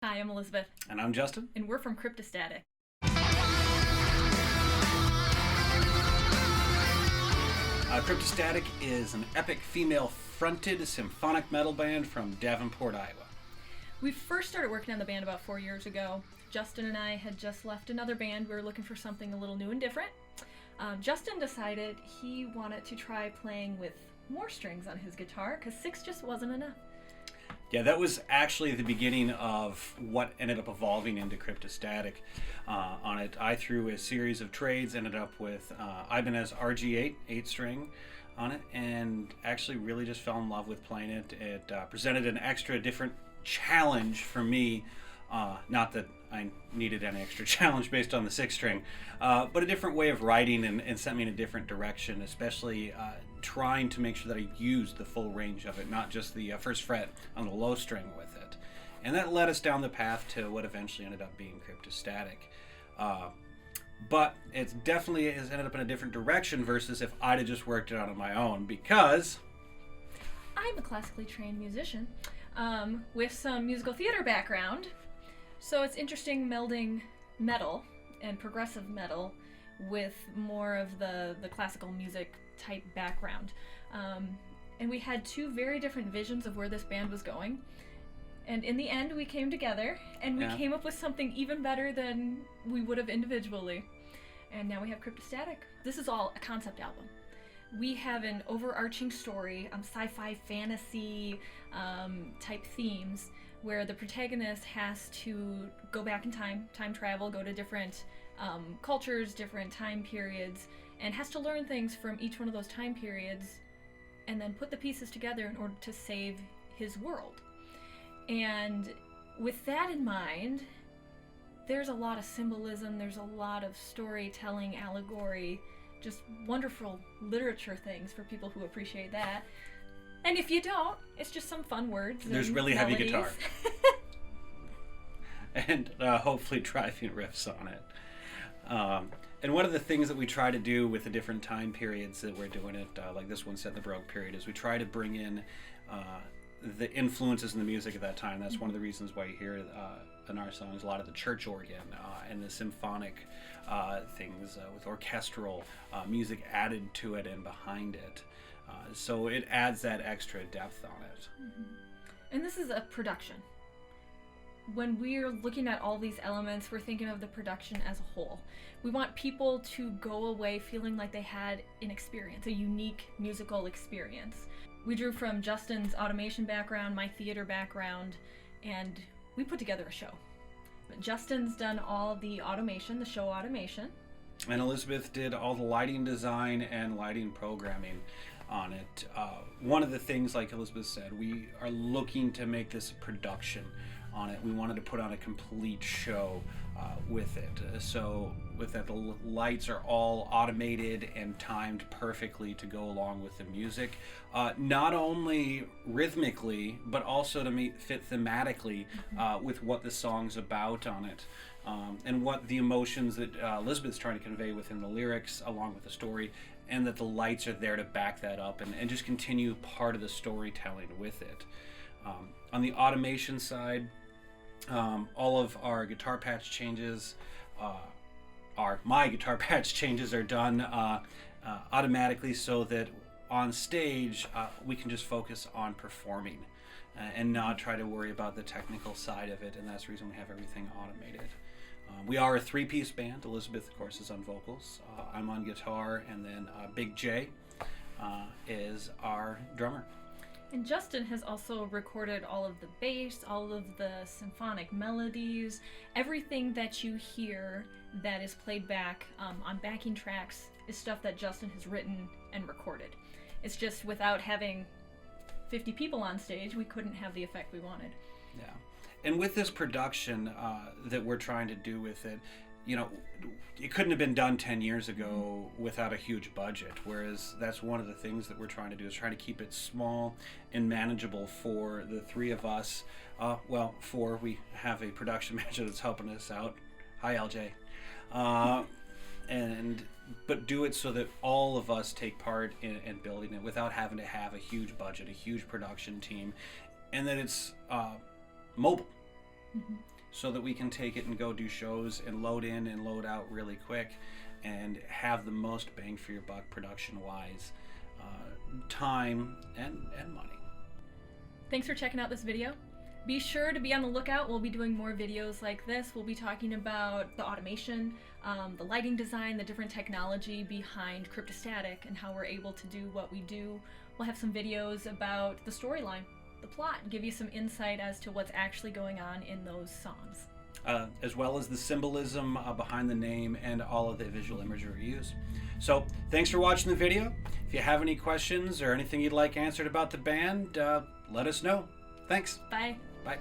Hi, I'm Elizabeth, And I'm Justin. and we're from Cryptostatic. Cryptostatic is an epic female-fronted symphonic metal band from Davenport, Iowa. We first started working on the band about 4 years ago. Justin and I had just left another band. We were looking for something a little new and different. Justin decided he wanted to try playing with more strings on his guitar because 6 just wasn't enough. Yeah, that was actually the beginning of what ended up evolving into Cryptostatic. On it, I threw a series of trades, ended up with Ibanez RG8, 8-string on it, and actually really just fell in love with playing it. It presented an extra different challenge for me. Not that I needed an extra challenge based on the 6-string, but a different way of writing and sent me in a different direction, especially trying to make sure that I used the full range of it, not just the first fret on the low string with it. And that led us down the path to what eventually ended up being Cryptostatic. But it definitely has ended up in a different direction versus if I'd have just worked it out on my own, because I'm a classically trained musician with some musical theater background, so it's interesting melding metal and progressive metal with more of the classical music type background. And we had two very different visions of where this band was going. And in the end, we came together and we came up with something even better than we would have individually. And now we have Cryptostatic. This is all a concept album. We have an overarching story, sci-fi, fantasy type themes, where the protagonist has to go back in time travel, go to different cultures, different time periods, and has to learn things from each one of those time periods and then put the pieces together in order to save his world. And with that in mind, there's a lot of symbolism, there's a lot of storytelling, allegory, just wonderful literature things for people who appreciate that. And if you don't, it's just some fun words. there's and really melodies. heavy guitar. And hopefully driving riffs on it. And one of the things that we try to do with the different time periods that we're doing it, like this one set in the Baroque period, is we try to bring in the influences in the music at that time. That's one of the reasons why you hear in our songs a lot of the church organ and the symphonic things with orchestral music added to it and behind it. So it adds that extra depth on it. Mm-hmm. And this is a production. When we're looking at all these elements, we're thinking of the production as a whole. We want people to go away feeling like they had an experience, a unique musical experience. We drew from Justin's automation background, my theater background, and we put together a show. Justin's done all the automation, the show automation. And Elizabeth did all the lighting design and lighting programming on it. One of the things, like Elizabeth said, we are looking to make this a production on it. We wanted to put on a complete show with it. So with that, the lights are all automated and timed perfectly to go along with the music, not only rhythmically, but also to fit thematically with what the song's about on it. And what the emotions that Elizabeth's trying to convey within the lyrics along with the story, and that the lights are there to back that up and just continue part of the storytelling with it. On the automation side, all of our guitar patch changes, my guitar patch changes are done automatically, so that on stage we can just focus on performing and not try to worry about the technical side of it, and that's the reason we have everything automated. We are a 3-piece band. Elizabeth, of course, is on vocals. I'm on guitar, and then Big J is our drummer. And Justin has also recorded all of the bass, all of the symphonic melodies, everything that you hear that is played back on backing tracks is stuff that Justin has written and recorded. It's just without having 50 people on stage, we couldn't have the effect we wanted. Yeah. And with this production that we're trying to do with it, it couldn't have been done 10 years ago without a huge budget, whereas that's one of the things that we're trying to do, is trying to keep it small and manageable for the 3 of us. 4. We have a production manager that's helping us out. Hi, LJ. But do it so that all of us take part in building it without having to have a huge budget, a huge production team, and that it's mobile. Mm-hmm. so that we can take it and go do shows and load in and load out really quick and have the most bang for your buck production wise, time and money. Thanks for checking out this video. Be sure to be on the lookout. We'll be doing more videos like this. We'll be talking about the automation, the lighting design, the different technology behind Cryptostatic and how we're able to do what we do. We'll have some videos about the storyline, the plot, and give you some insight as to what's actually going on in those songs. As well as the symbolism behind the name and all of the visual imagery we use. So thanks for watching the video. If you have any questions or anything you'd like answered about the band, let us know. Thanks. Bye. Bye.